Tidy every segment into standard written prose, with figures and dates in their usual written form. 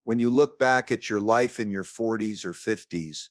When you look back at your life in your 40s or 50s,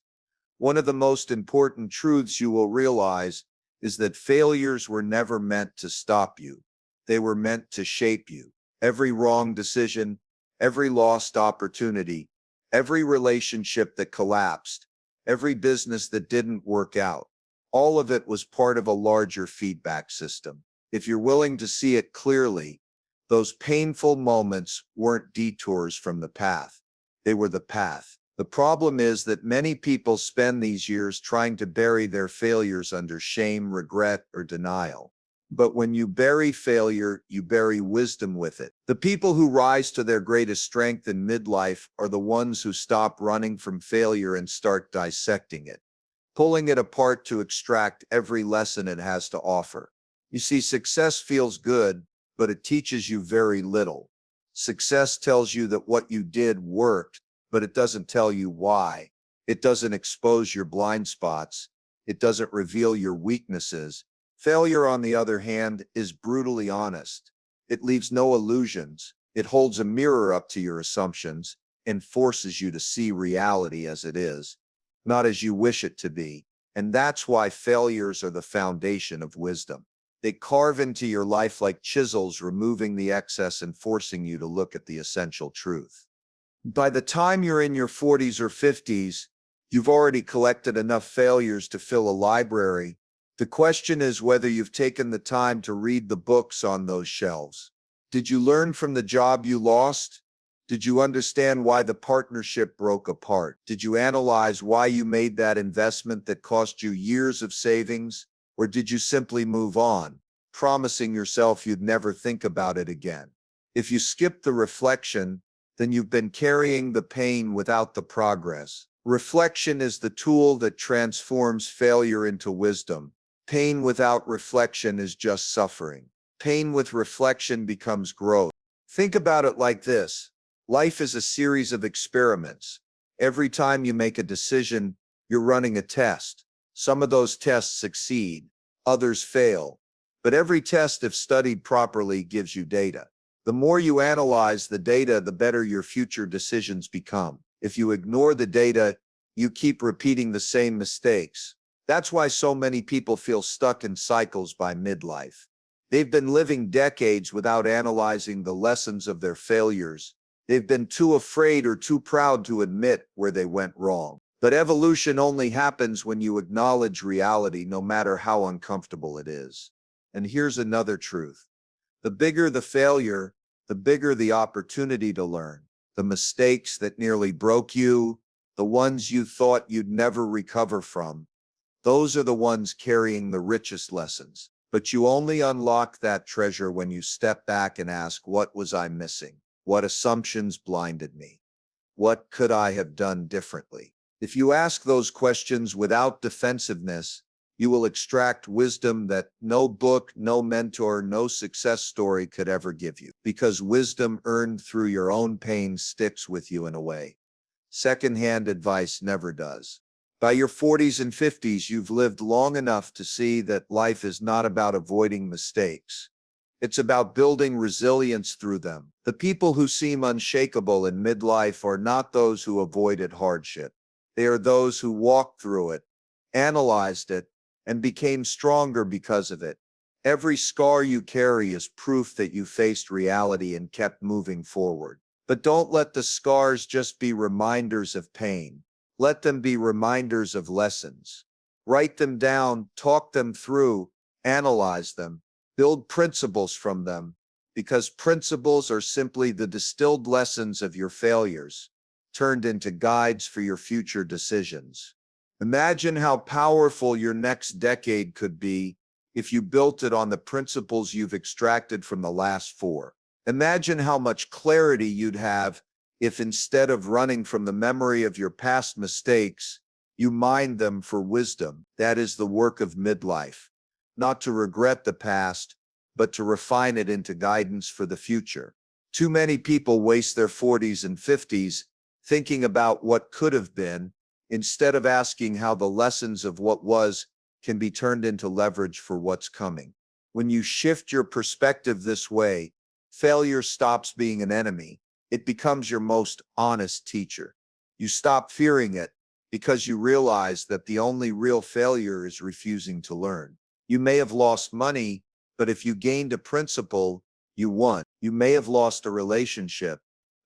one of the most important truths you will realize is that failures were never meant to stop you. They were meant to shape you. Every wrong decision, every lost opportunity, every relationship that collapsed, every business that didn't work out, all of it was part of a larger feedback system. If you're willing to see it clearly, those painful moments weren't detours from the path. They were the path. The problem is that many people spend these years trying to bury their failures under shame, regret, or denial. But when you bury failure, you bury wisdom with it. The people who rise to their greatest strength in midlife are the ones who stop running from failure and start dissecting it, pulling it apart to extract every lesson it has to offer. You see, success feels good, but it teaches you very little. Success tells you that what you did worked, but it doesn't tell you why. It doesn't expose your blind spots. It doesn't reveal your weaknesses. Failure, on the other hand, is brutally honest. It leaves no illusions. It holds a mirror up to your assumptions and forces you to see reality as it is, not as you wish it to be. And that's why failures are the foundation of wisdom. They carve into your life like chisels, removing the excess and forcing you to look at the essential truth. By the time you're in your 40s or 50s, you've already collected enough failures to fill a library. The question is whether you've taken the time to read the books on those shelves. Did you learn from the job you lost? Did you understand why the partnership broke apart? Did you analyze why you made that investment that cost you years of savings? Or did you simply move on, promising yourself you'd never think about it again? If you skip the reflection, then you've been carrying the pain without the progress. Reflection is the tool that transforms failure into wisdom. Pain without reflection is just suffering. Pain with reflection becomes growth. Think about it like this. Life is a series of experiments. Every time you make a decision, you're running a test. Some of those tests succeed, others fail. But every test, if studied properly, gives you data. The more you analyze the data, the better your future decisions become. If you ignore the data, you keep repeating the same mistakes. That's why so many people feel stuck in cycles by midlife. They've been living decades without analyzing the lessons of their failures. They've been too afraid or too proud to admit where they went wrong. But evolution only happens when you acknowledge reality, no matter how uncomfortable it is. And here's another truth. The bigger the failure, the bigger the opportunity to learn. The mistakes that nearly broke you, the ones you thought you'd never recover from, those are the ones carrying the richest lessons. But you only unlock that treasure when you step back and ask, what was I missing? What assumptions blinded me? What could I have done differently? If you ask those questions without defensiveness, you will extract wisdom that no book, no mentor, no success story could ever give you. Because wisdom earned through your own pain sticks with you in a way secondhand advice never does. By your 40s and 50s, you've lived long enough to see that life is not about avoiding mistakes. It's about building resilience through them. The people who seem unshakable in midlife are not those who avoided hardship. They are those who walked through it, analyzed it, and became stronger because of it. Every scar you carry is proof that you faced reality and kept moving forward. But don't let the scars just be reminders of pain. Let them be reminders of lessons. Write them down, talk them through, analyze them, build principles from them, because principles are simply the distilled lessons of your failures, turned into guides for your future decisions. Imagine how powerful your next decade could be if you built it on the principles you've extracted from the last four. Imagine how much clarity you'd have if, instead of running from the memory of your past mistakes, you mined them for wisdom. That is the work of midlife. Not to regret the past, but to refine it into guidance for the future. Too many people waste their 40s and 50s thinking about what could have been, instead of asking how the lessons of what was can be turned into leverage for what's coming. When you shift your perspective this way, failure stops being an enemy It becomes your most honest teacher. You stop fearing it because you realize that the only real failure is refusing to learn. You may have lost money, but if you gained a principle, you won. You may have lost a relationship,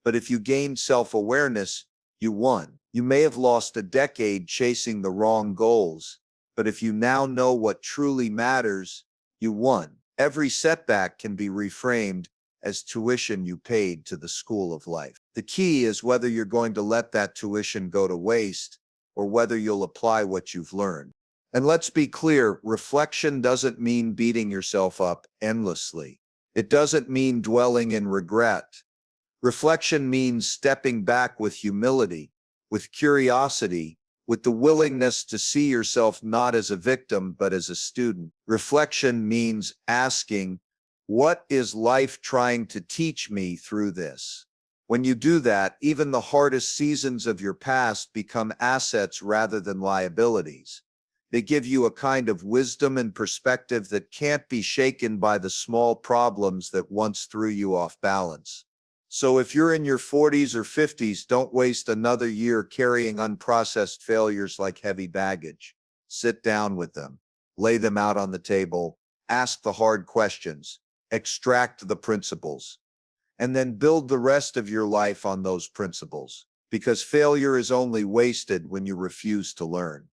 but if you gained self-awareness, you won. You may have lost a decade chasing the wrong goals, but if you now know what truly matters, you won. Every setback can be reframed as tuition you paid to the school of life. The key is whether you're going to let that tuition go to waste or whether you'll apply what you've learned. And let's be clear, reflection doesn't mean beating yourself up endlessly. It doesn't mean dwelling in regret. Reflection means stepping back with humility, with curiosity, with the willingness to see yourself not as a victim, but as a student. Reflection means asking, what is life trying to teach me through this? When you do that, even the hardest seasons of your past become assets rather than liabilities. They give you a kind of wisdom and perspective that can't be shaken by the small problems that once threw you off balance. So if you're in your 40s or 50s, don't waste another year carrying unprocessed failures like heavy baggage. Sit down with them, lay them out on the table, ask the hard questions, extract the principles, and then build the rest of your life on those principles. Because failure is only wasted when you refuse to learn.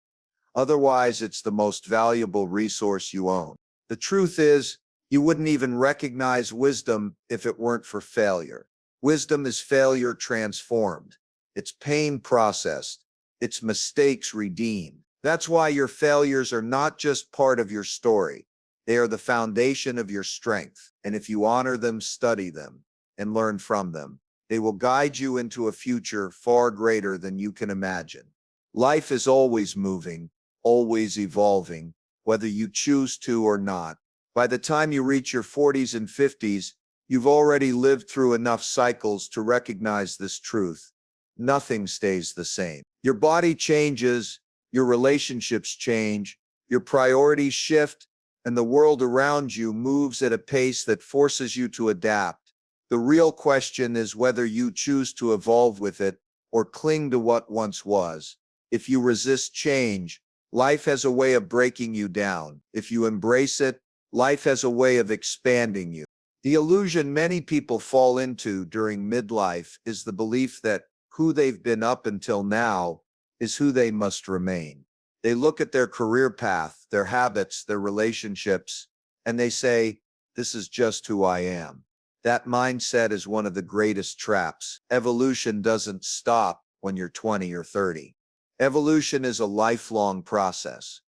Otherwise, it's the most valuable resource you own. The truth is, you wouldn't even recognize wisdom if it weren't for failure. Wisdom is failure transformed. It's pain processed. It's mistakes redeemed. That's why your failures are not just part of your story. They are the foundation of your strength. And if you honor them, study them, and learn from them, they will guide you into a future far greater than you can imagine. Life is always moving, always evolving, whether you choose to or not. By the time you reach your 40s and 50s, you've already lived through enough cycles to recognize this truth. Nothing stays the same. Your body changes, your relationships change, your priorities shift, and the world around you moves at a pace that forces you to adapt. The real question is whether you choose to evolve with it or cling to what once was. If you resist change, life has a way of breaking you down. If you embrace it, life has a way of expanding you. The illusion many people fall into during midlife is the belief that who they've been up until now is who they must remain. They look at their career path, their habits, their relationships, and they say, this is just who I am. That mindset is one of the greatest traps. Evolution doesn't stop when you're 20 or 30. Evolution is a lifelong process.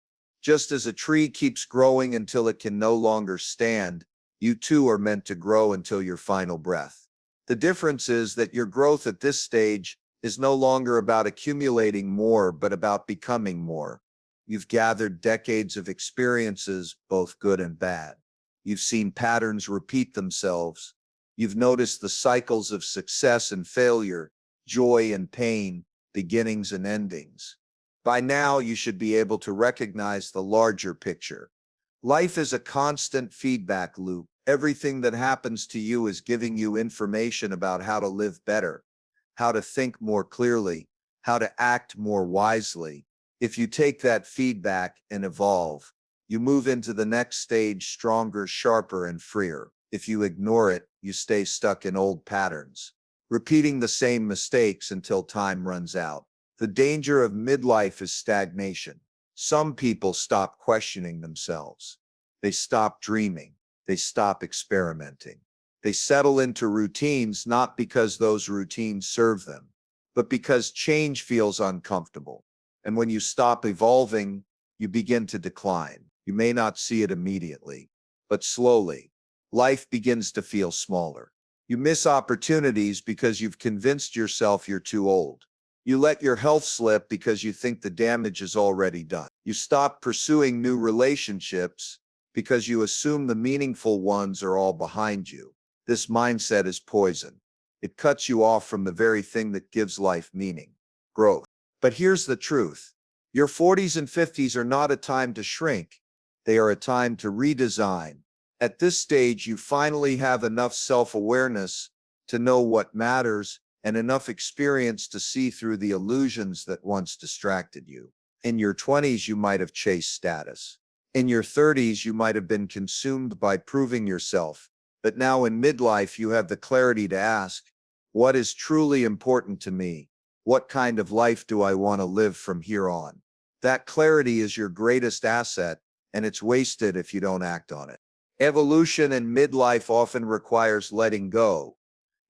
Just as a tree keeps growing until it can no longer stand, you too are meant to grow until your final breath. The difference is that your growth at this stage is no longer about accumulating more, but about becoming more. You've gathered decades of experiences, both good and bad. You've seen patterns repeat themselves. You've noticed the cycles of success and failure, joy and pain, beginnings and endings. By now, you should be able to recognize the larger picture. Life is a constant feedback loop. Everything that happens to you is giving you information about how to live better, how to think more clearly, how to act more wisely. If you take that feedback and evolve, you move into the next stage stronger, sharper, and freer. If you ignore it, you stay stuck in old patterns, repeating the same mistakes until time runs out. The danger of midlife is stagnation. Some people stop questioning themselves. They stop dreaming. They stop experimenting. They settle into routines not because those routines serve them, but because change feels uncomfortable. And when you stop evolving, you begin to decline. You may not see it immediately, but slowly, life begins to feel smaller. You miss opportunities because you've convinced yourself you're too old. You let your health slip because you think the damage is already done. You stop pursuing new relationships because you assume the meaningful ones are all behind you. This mindset is poison. It cuts you off from the very thing that gives life meaning, growth. But here's the truth. Your 40s and 50s are not a time to shrink. They are a time to redesign. At this stage, you finally have enough self-awareness to know what matters, and enough experience to see through the illusions that once distracted you. In your 20s, you might have chased status. In your 30s, you might have been consumed by proving yourself. But now in midlife, you have the clarity to ask, what is truly important to me? What kind of life do I want to live from here on? That clarity is your greatest asset, and it's wasted if you don't act on it. Evolution in midlife often requires letting go.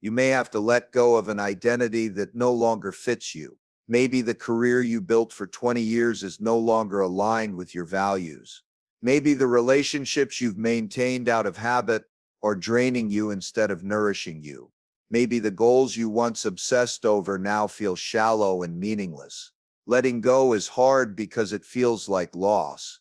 You may have to let go of an identity that no longer fits you. Maybe the career you built for 20 years is no longer aligned with your values. Maybe the relationships you've maintained out of habit are draining you instead of nourishing you. Maybe the goals you once obsessed over now feel shallow and meaningless. Letting go is hard because it feels like loss,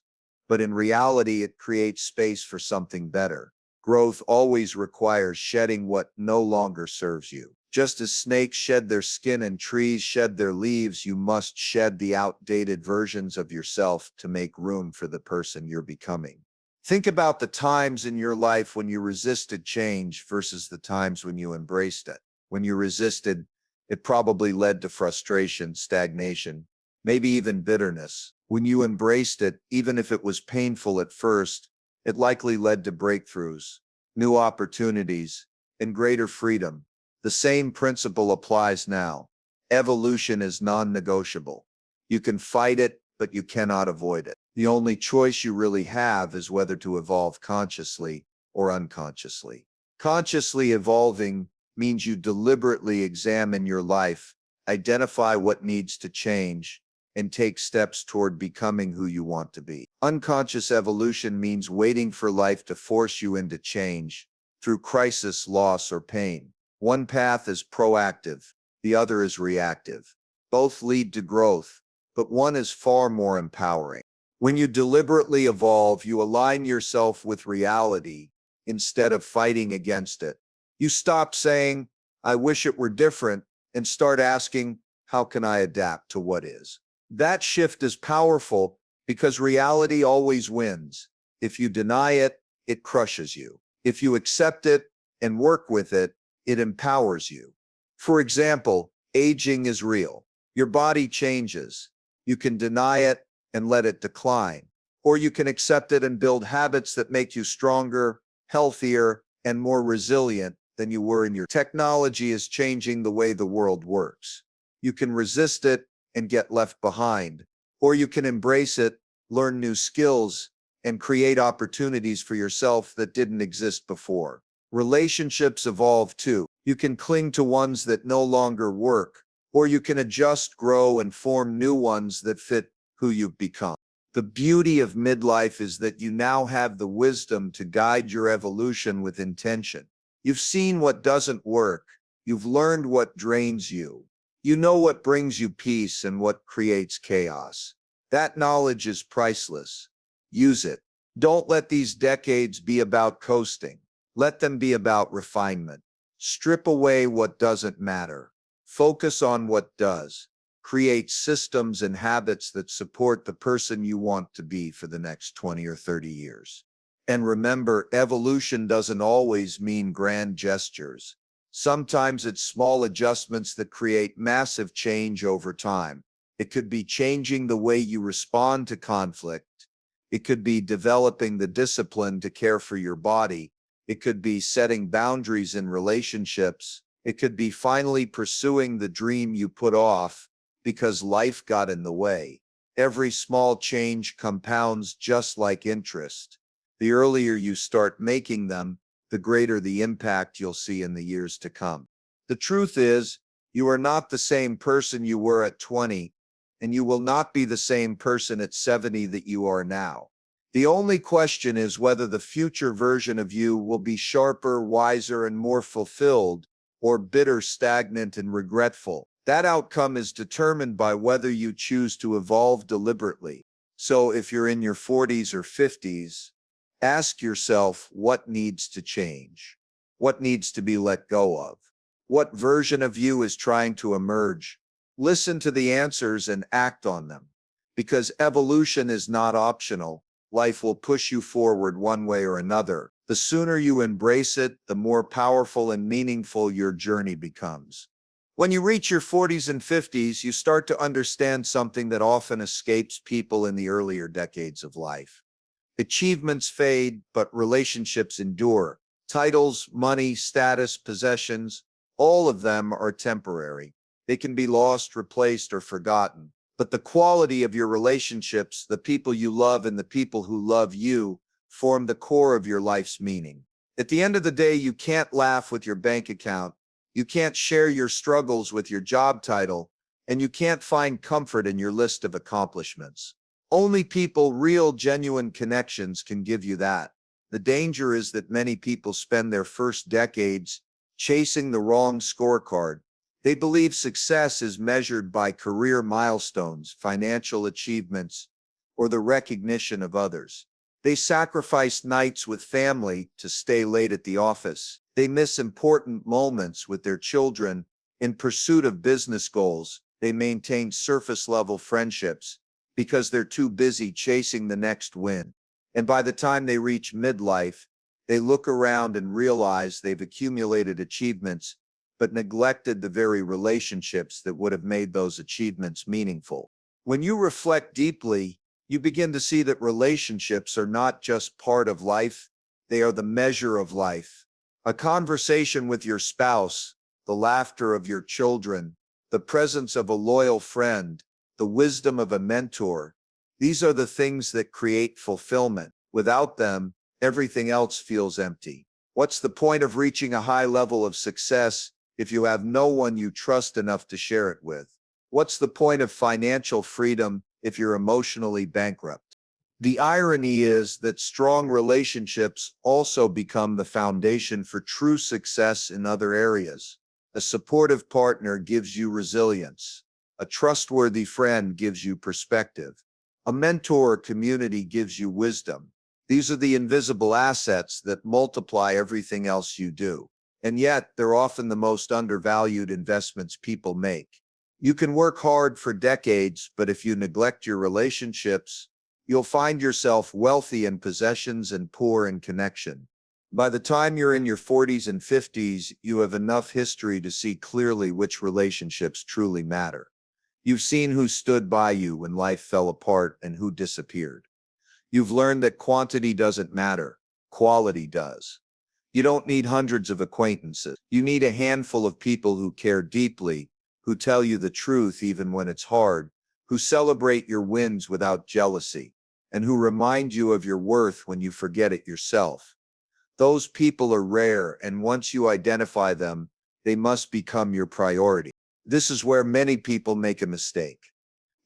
but in reality, it creates space for something better. Growth always requires shedding what no longer serves you. Just as snakes shed their skin and trees shed their leaves, you must shed the outdated versions of yourself to make room for the person you're becoming. Think about the times in your life when you resisted change versus the times when you embraced it. When you resisted, it probably led to frustration, stagnation, maybe even bitterness. When you embraced it, even if it was painful at first, it likely led to breakthroughs, new opportunities, and greater freedom. The same principle applies now. Evolution is non-negotiable. You can fight it, but you cannot avoid it. The only choice you really have is whether to evolve consciously or unconsciously. Consciously evolving means you deliberately examine your life, identify what needs to change, and take steps toward becoming who you want to be. Unconscious evolution means waiting for life to force you into change through crisis, loss, or pain. One path is proactive, the other is reactive. Both lead to growth, but one is far more empowering. When you deliberately evolve, you align yourself with reality instead of fighting against it. You stop saying, I wish it were different, and start asking, how can I adapt to what is? That shift is powerful because reality always wins. If you deny it, it crushes you. If you accept it and work with it, it empowers you. For example, aging is real. Your body changes. You can deny it and let it decline, or you can accept it and build habits that make you stronger, healthier, and more resilient than you were in your. Technology is changing the way the world works. You can resist it and get left behind, or you can embrace it, learn new skills, and create opportunities for yourself that didn't exist before. Relationships evolve too. You can cling to ones that no longer work, or you can adjust, grow, and form new ones that fit who you've become. The beauty of midlife is that you now have the wisdom to guide your evolution with intention. You've seen what doesn't work. You've learned what drains you. You know what brings you peace and what creates chaos. That knowledge is priceless. Use it. Don't let these decades be about coasting. Let them be about refinement. Strip away what doesn't matter. Focus on what does. Create systems and habits that support the person you want to be for the next 20 or 30 years. And remember, evolution doesn't always mean grand gestures. Sometimes it's small adjustments that create massive change over time. It could be changing the way you respond to conflict. It could be developing the discipline to care for your body. It could be setting boundaries in relationships. It could be finally pursuing the dream you put off because life got in the way. Every small change compounds just like interest. The earlier you start making them, the greater the impact you'll see in the years to come. The truth is, you are not the same person you were at 20, and you will not be the same person at 70 that you are now. The only question is whether the future version of you will be sharper, wiser, and more fulfilled, or bitter, stagnant, and regretful. That outcome is determined by whether you choose to evolve deliberately. So if you're in your 40s or 50s, ask yourself what needs to change, what needs to be let go of, what version of you is trying to emerge. Listen to the answers and act on them. Because evolution is not optional, life will push you forward one way or another. The sooner you embrace it, the more powerful and meaningful your journey becomes. When you reach your 40s and 50s, you start to understand something that often escapes people in the earlier decades of life. Achievements fade, but relationships endure. Titles, money, status, possessions, all of them are temporary. They can be lost, replaced, or forgotten. But the quality of your relationships, the people you love and the people who love you, form the core of your life's meaning. At the end of the day, you can't laugh with your bank account, you can't share your struggles with your job title, and you can't find comfort in your list of accomplishments. Only people, real, genuine connections can give you that. The danger is that many people spend their first decades chasing the wrong scorecard. They believe success is measured by career milestones, financial achievements, or the recognition of others. They sacrifice nights with family to stay late at the office. They miss important moments with their children. In pursuit of business goals, they maintain surface-level friendships because they're too busy chasing the next win. And by the time they reach midlife, they look around and realize they've accumulated achievements, but neglected the very relationships that would have made those achievements meaningful. When you reflect deeply, you begin to see that relationships are not just part of life, they are the measure of life. A conversation with your spouse, the laughter of your children, the presence of a loyal friend, the wisdom of a mentor, these are the things that create fulfillment. Without them, everything else feels empty. What's the point of reaching a high level of success if you have no one you trust enough to share it with? What's the point of financial freedom if you're emotionally bankrupt? The irony is that strong relationships also become the foundation for true success in other areas. A supportive partner gives you resilience. A trustworthy friend gives you perspective. A mentor or community gives you wisdom. These are the invisible assets that multiply everything else you do. And yet, they're often the most undervalued investments people make. You can work hard for decades, but if you neglect your relationships, you'll find yourself wealthy in possessions and poor in connection. By the time you're in your 40s and 50s, you have enough history to see clearly which relationships truly matter. You've seen who stood by you when life fell apart and who disappeared. You've learned that quantity doesn't matter, quality does. You don't need hundreds of acquaintances. You need a handful of people who care deeply, who tell you the truth even when it's hard, who celebrate your wins without jealousy, and who remind you of your worth when you forget it yourself. Those people are rare, and once you identify them, they must become your priority. This is where many people make a mistake.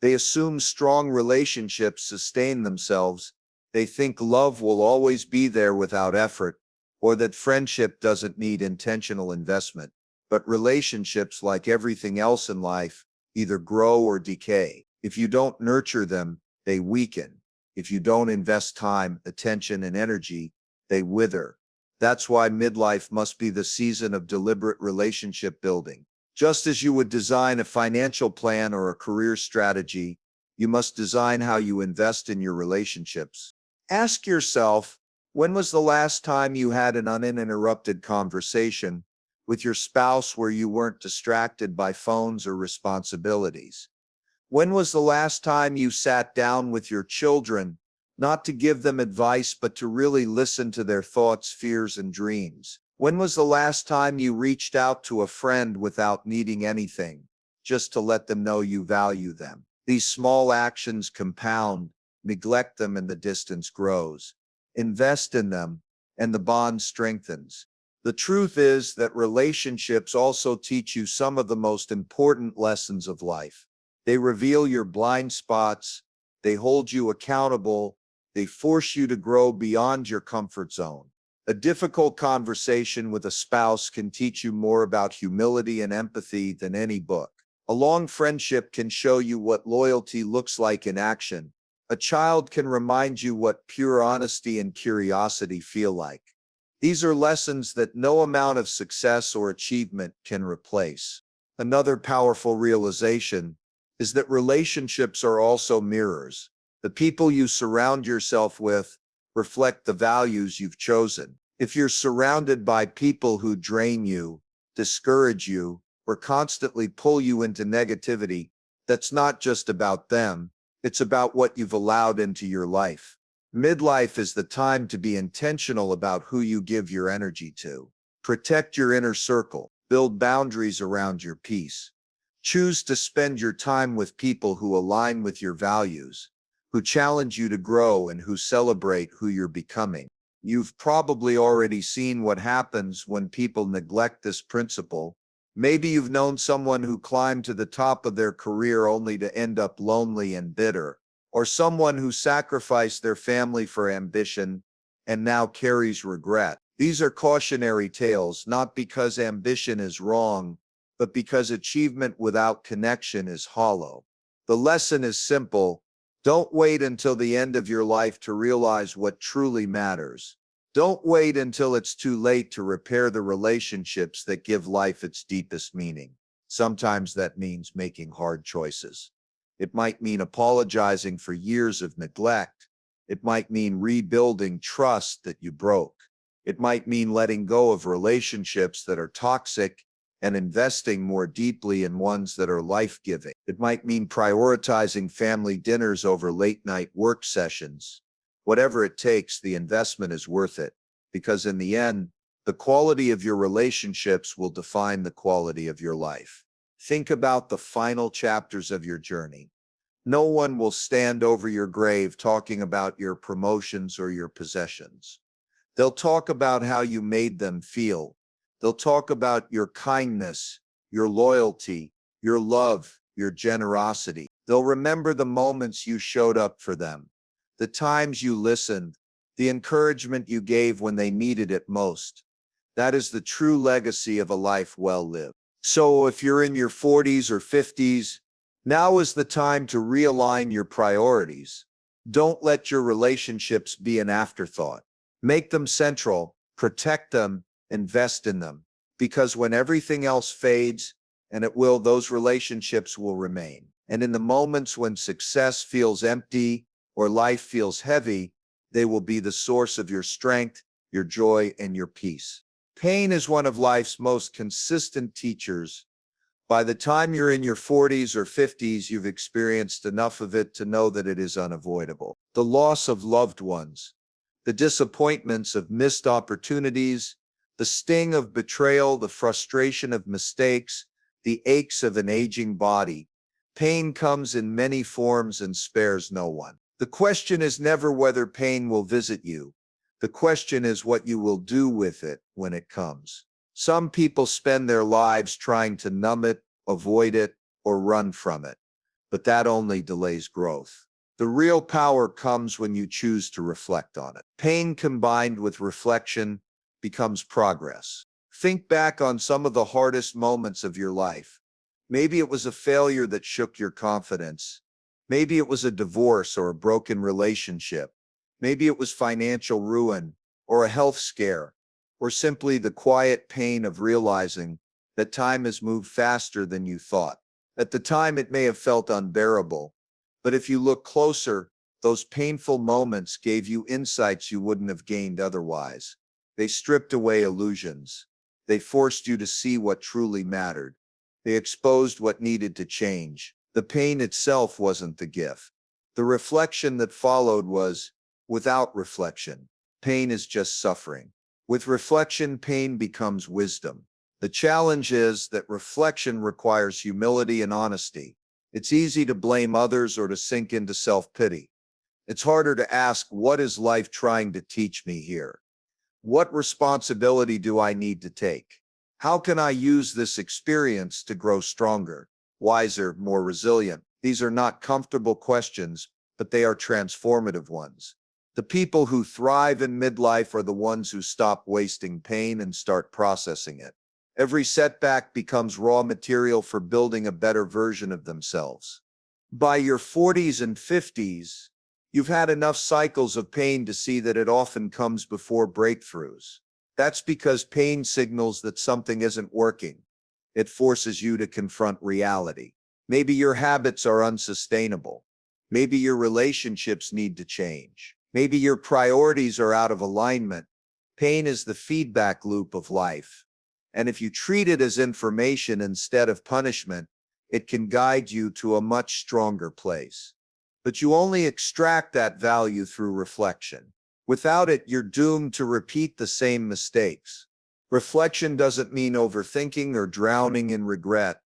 They assume strong relationships sustain themselves. They think love will always be there without effort, or that friendship doesn't need intentional investment. But relationships, like everything else in life, either grow or decay. If you don't nurture them, they weaken. If you don't invest time, attention, and energy, they wither. That's why midlife must be the season of deliberate relationship building. Just as you would design a financial plan or a career strategy, you must design how you invest in your relationships. Ask yourself, when was the last time you had an uninterrupted conversation with your spouse where you weren't distracted by phones or responsibilities? When was the last time you sat down with your children, not to give them advice, but to really listen to their thoughts, fears, and dreams? When was the last time you reached out to a friend without needing anything, just to let them know you value them? These small actions compound. Neglect them and the distance grows. Invest in them, and the bond strengthens. The truth is that relationships also teach you some of the most important lessons of life. They reveal your blind spots, they hold you accountable, they force you to grow beyond your comfort zone. A difficult conversation with a spouse can teach you more about humility and empathy than any book. A long friendship can show you what loyalty looks like in action. A child can remind you what pure honesty and curiosity feel like. These are lessons that no amount of success or achievement can replace. Another powerful realization is that relationships are also mirrors. The people you surround yourself with reflect the values you've chosen. If you're surrounded by people who drain you, discourage you, or constantly pull you into negativity, that's not just about them, it's about what you've allowed into your life. Midlife is the time to be intentional about who you give your energy to. Protect your inner circle, build boundaries around your peace. Choose to spend your time with people who align with your values, who challenge you to grow and who celebrate who you're becoming. You've probably already seen what happens when people neglect this principle. Maybe you've known someone who climbed to the top of their career only to end up lonely and bitter, or someone who sacrificed their family for ambition and now carries regret. These are cautionary tales, not because ambition is wrong, but because achievement without connection is hollow. The lesson is simple. Don't wait until the end of your life to realize what truly matters. Don't wait until it's too late to repair the relationships that give life its deepest meaning. Sometimes that means making hard choices. It might mean apologizing for years of neglect. It might mean rebuilding trust that you broke. It might mean letting go of relationships that are toxic and investing more deeply in ones that are life-giving. It might mean prioritizing family dinners over late-night work sessions. Whatever it takes, the investment is worth it, because in the end, the quality of your relationships will define the quality of your life. Think about the final chapters of your journey. No one will stand over your grave talking about your promotions or your possessions. They'll talk about how you made them feel. They'll talk about your kindness, your loyalty, your love, your generosity. They'll remember the moments you showed up for them, the times you listened, the encouragement you gave when they needed it most. That is the true legacy of a life well lived. So if you're in your 40s or 50s, now is the time to realign your priorities. Don't let your relationships be an afterthought. Make them central, protect them, invest in them. Because when everything else fades, and it will, those relationships will remain. And in the moments when success feels empty or life feels heavy, they will be the source of your strength, your joy, and your peace. Pain is one of life's most consistent teachers. By the time you're in your 40s or 50s, you've experienced enough of it to know that it is unavoidable. The loss of loved ones, the disappointments of missed opportunities, the sting of betrayal, the frustration of mistakes, the aches of an aging body. Pain comes in many forms and spares no one. The question is never whether pain will visit you. The question is what you will do with it when it comes. Some people spend their lives trying to numb it, avoid it, or run from it, but that only delays growth. The real power comes when you choose to reflect on it. Pain combined with reflection becomes progress. Think back on some of the hardest moments of your life. Maybe it was a failure that shook your confidence. Maybe it was a divorce or a broken relationship. Maybe it was financial ruin or a health scare, or simply the quiet pain of realizing that time has moved faster than you thought. At the time, it may have felt unbearable, but if you look closer, those painful moments gave you insights you wouldn't have gained otherwise. They stripped away illusions. They forced you to see what truly mattered. They exposed what needed to change. The pain itself wasn't the gift. The reflection that followed was, without reflection, pain is just suffering. With reflection, pain becomes wisdom. The challenge is that reflection requires humility and honesty. It's easy to blame others or to sink into self-pity. It's harder to ask, what is life trying to teach me here? What responsibility do I need to take? How can I use this experience to grow stronger, wiser, more resilient? These are not comfortable questions, but they are transformative ones. The people who thrive in midlife are the ones who stop wasting pain and start processing it. Every setback becomes raw material for building a better version of themselves. By your 40s and 50s, you've had enough cycles of pain to see that it often comes before breakthroughs. That's because pain signals that something isn't working. It forces you to confront reality. Maybe your habits are unsustainable. Maybe your relationships need to change. Maybe your priorities are out of alignment. Pain is the feedback loop of life. And if you treat it as information instead of punishment, it can guide you to a much stronger place. But you only extract that value through reflection. Without it, you're doomed to repeat the same mistakes. Reflection doesn't mean overthinking or drowning in regret.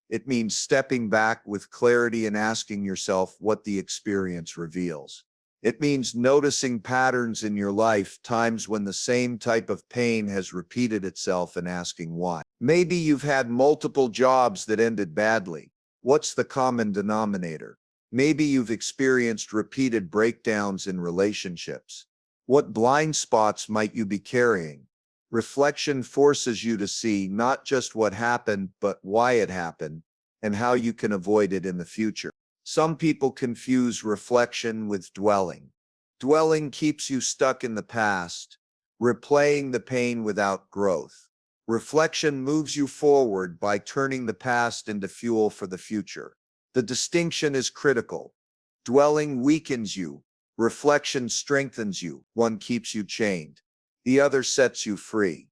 It means stepping back with clarity and asking yourself what the experience reveals. It means noticing patterns in your life, times when the same type of pain has repeated itself, and asking why. Maybe you've had multiple jobs that ended badly. What's the common denominator? Maybe you've experienced repeated breakdowns in relationships. What blind spots might you be carrying? Reflection forces you to see not just what happened, but why it happened and how you can avoid it in the future. Some people confuse reflection with dwelling. Dwelling keeps you stuck in the past, replaying the pain without growth. Reflection moves you forward by turning the past into fuel for the future. The distinction is critical. Dwelling weakens you. Reflection strengthens you. One keeps you chained. The other sets you free.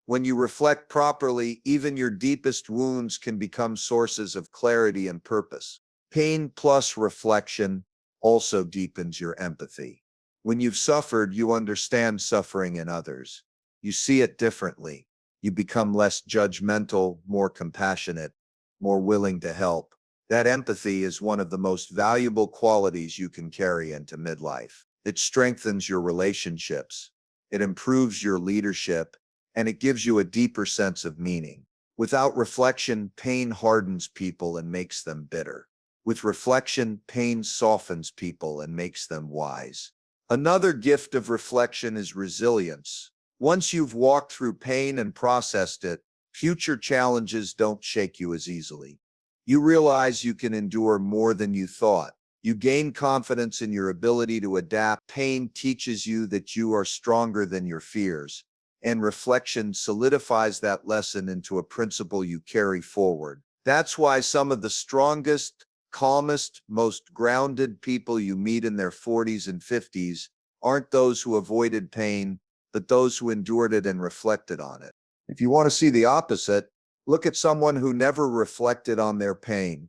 When you reflect properly, even your deepest wounds can become sources of clarity and purpose. Pain plus reflection also deepens your empathy. When you've suffered, you understand suffering in others. You see it differently. You become less judgmental, more compassionate, more willing to help. That empathy is one of the most valuable qualities you can carry into midlife. It strengthens your relationships. It improves your leadership, and it gives you a deeper sense of meaning. Without reflection, pain hardens people and makes them bitter. With reflection, pain softens people and makes them wise. Another gift of reflection is resilience. Once you've walked through pain and processed it, future challenges don't shake you as easily. You realize you can endure more than you thought. You gain confidence in your ability to adapt. Pain teaches you that you are stronger than your fears, and reflection solidifies that lesson into a principle you carry forward. That's why some of the strongest, calmest, most grounded people you meet in their 40s and 50s aren't those who avoided pain, but those who endured it and reflected on it. If you want to see the opposite, look at someone who never reflected on their pain.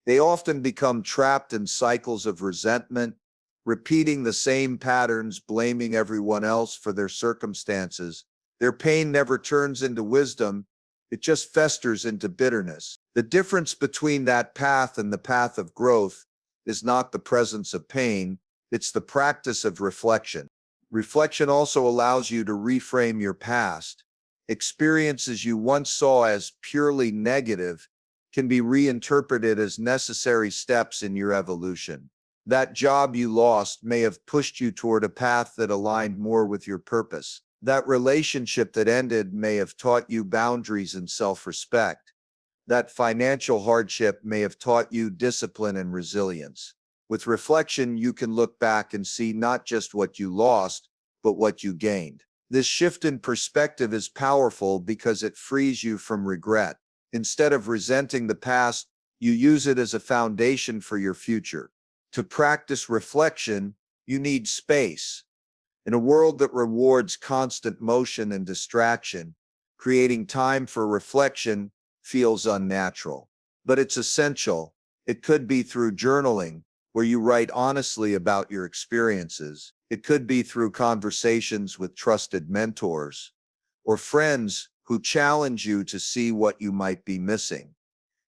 They often become trapped in cycles of resentment, repeating the same patterns, blaming everyone else for their circumstances. Their pain never turns into wisdom, it just festers into bitterness. The difference between that path and the path of growth is not the presence of pain, it's the practice of reflection. Reflection also allows you to reframe your past. Experiences you once saw as purely negative can be reinterpreted as necessary steps in your evolution. That job you lost may have pushed you toward a path that aligned more with your purpose. That relationship that ended may have taught you boundaries and self-respect. That financial hardship may have taught you discipline and resilience. With reflection, you can look back and see not just what you lost, but what you gained. This shift in perspective is powerful because it frees you from regret. Instead of resenting the past, you use it as a foundation for your future. To practice reflection, you need space. In a world that rewards constant motion and distraction, creating time for reflection feels unnatural. But it's essential. It could be through journaling, where you write honestly about your experiences. It could be through conversations with trusted mentors or friends who challenge you to see what you might be missing.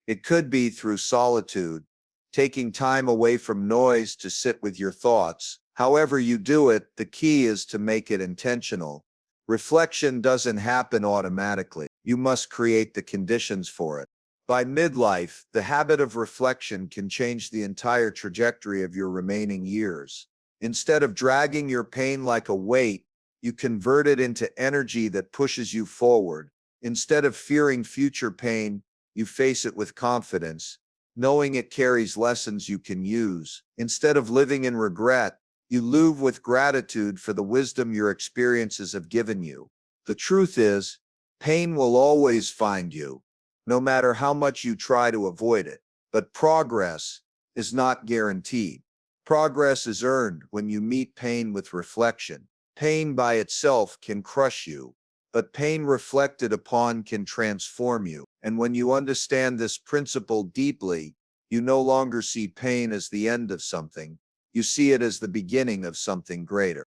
It could be through solitude, taking time away from noise to sit with your thoughts. However you do it, the key is to make it intentional. Reflection doesn't happen automatically. You must create the conditions for it. By midlife, the habit of reflection can change the entire trajectory of your remaining years. Instead of dragging your pain like a weight, you convert it into energy that pushes you forward. Instead of fearing future pain, you face it with confidence, knowing it carries lessons you can use. Instead of living in regret, you live with gratitude for the wisdom your experiences have given you. The truth is, pain will always find you, no matter how much you try to avoid it. But progress is not guaranteed. Progress is earned when you meet pain with reflection. Pain by itself can crush you, but pain reflected upon can transform you. And when you understand this principle deeply, you no longer see pain as the end of something. You see it as the beginning of something greater.